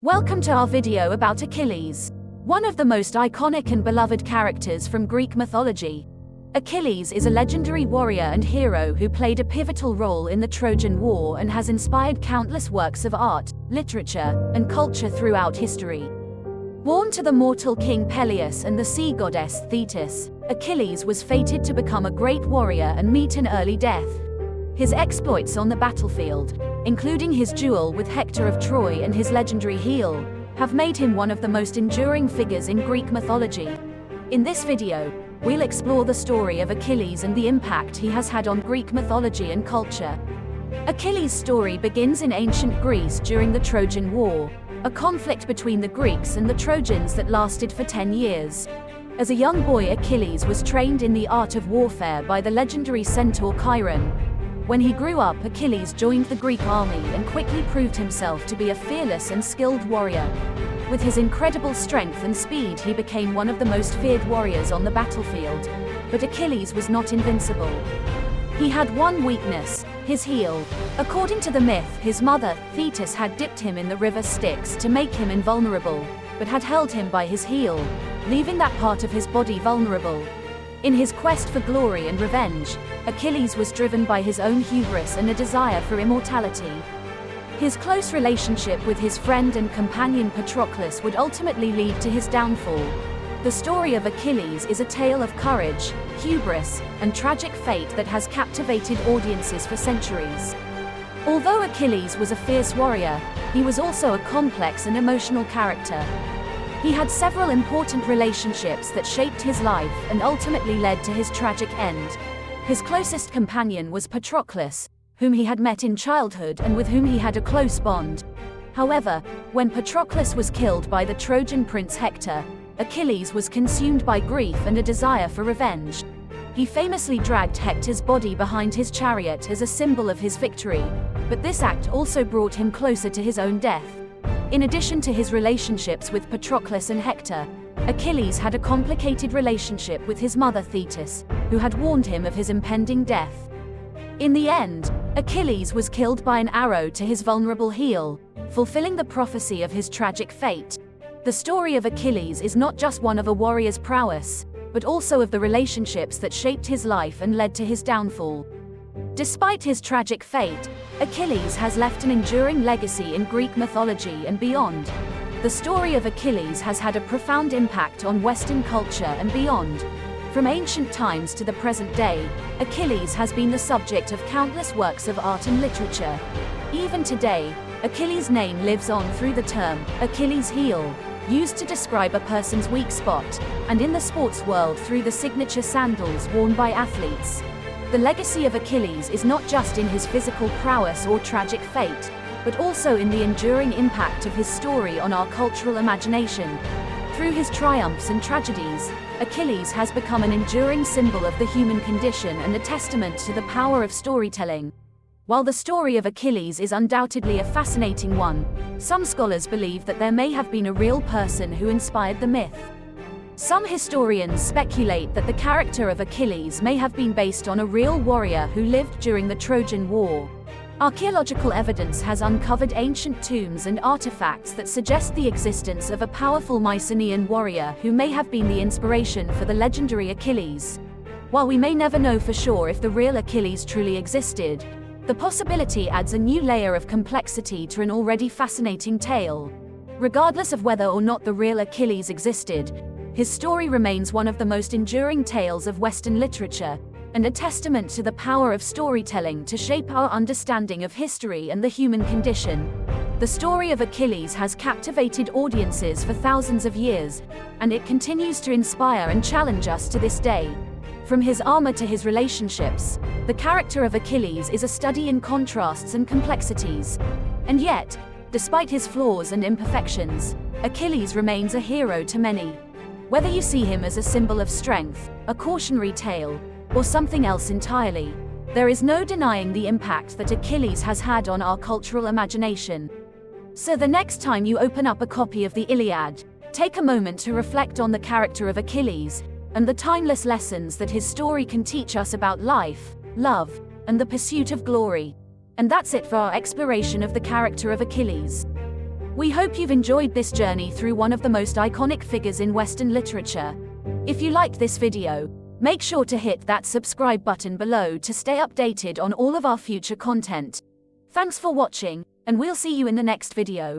Welcome to our video about Achilles, one of the most iconic and beloved characters from Greek mythology. Achilles is a legendary warrior and hero who played a pivotal role in the Trojan War and has inspired countless works of art, literature, and culture throughout history. Born to the mortal king Peleus and the sea goddess Thetis, Achilles was fated to become a great warrior and meet an early death. His exploits on the battlefield, including his duel with Hector of Troy and his legendary heel, have made him one of the most enduring figures in Greek mythology. In this video, we'll explore the story of Achilles and the impact he has had on Greek mythology and culture. Achilles' story begins in ancient Greece during the Trojan War, a conflict between the Greeks and the Trojans that lasted for 10 years. As a young boy, Achilles was trained in the art of warfare by the legendary centaur Chiron. When he grew up, Achilles joined the Greek army and quickly proved himself to be a fearless and skilled warrior. With his incredible strength and speed, he became one of the most feared warriors on the battlefield. But Achilles was not invincible. He had one weakness: his heel. According to the myth, his mother, Thetis, had dipped him in the river Styx to make him invulnerable, but had held him by his heel, leaving that part of his body vulnerable. In his quest for glory and revenge, Achilles was driven by his own hubris and a desire for immortality. His close relationship with his friend and companion Patroclus would ultimately lead to his downfall. The story of Achilles is a tale of courage, hubris, and tragic fate that has captivated audiences for centuries. Although Achilles was a fierce warrior, he was also a complex and emotional character. He had several important relationships that shaped his life and ultimately led to his tragic end. His closest companion was Patroclus, whom he had met in childhood and with whom he had a close bond. However, when Patroclus was killed by the Trojan prince Hector, Achilles was consumed by grief and a desire for revenge. He famously dragged Hector's body behind his chariot as a symbol of his victory, but this act also brought him closer to his own death. In addition to his relationships with Patroclus and Hector, Achilles had a complicated relationship with his mother Thetis, who had warned him of his impending death. In the end, Achilles was killed by an arrow to his vulnerable heel, fulfilling the prophecy of his tragic fate. The story of Achilles is not just one of a warrior's prowess, but also of the relationships that shaped his life and led to his downfall. Despite his tragic fate, Achilles has left an enduring legacy in Greek mythology and beyond. The story of Achilles has had a profound impact on Western culture and beyond. From ancient times to the present day, Achilles has been the subject of countless works of art and literature. Even today, Achilles' name lives on through the term Achilles' heel, used to describe a person's weak spot, and in the sports world through the signature sandals worn by athletes. The legacy of Achilles is not just in his physical prowess or tragic fate, but also in the enduring impact of his story on our cultural imagination. Through his triumphs and tragedies, Achilles has become an enduring symbol of the human condition and a testament to the power of storytelling. While the story of Achilles is undoubtedly a fascinating one, some scholars believe that there may have been a real person who inspired the myth. Some historians speculate that the character of Achilles may have been based on a real warrior who lived during the Trojan War. Archaeological evidence has uncovered ancient tombs and artifacts that suggest the existence of a powerful Mycenaean warrior who may have been the inspiration for the legendary Achilles. While we may never know for sure if the real Achilles truly existed, the possibility adds a new layer of complexity to an already fascinating tale. Regardless of whether or not the real Achilles existed, his story remains one of the most enduring tales of Western literature, and a testament to the power of storytelling to shape our understanding of history and the human condition. The story of Achilles has captivated audiences for thousands of years, and it continues to inspire and challenge us to this day. From his armor to his relationships, the character of Achilles is a study in contrasts and complexities. And yet, despite his flaws and imperfections, Achilles remains a hero to many. Whether you see him as a symbol of strength, a cautionary tale, or something else entirely, there is no denying the impact that Achilles has had on our cultural imagination. So the next time you open up a copy of the Iliad, take a moment to reflect on the character of Achilles, and the timeless lessons that his story can teach us about life, love, and the pursuit of glory. And that's it for our exploration of the character of Achilles. We hope you've enjoyed this journey through one of the most iconic figures in Western literature. If you liked this video, make sure to hit that subscribe button below to stay updated on all of our future content. Thanks for watching, and we'll see you in the next video.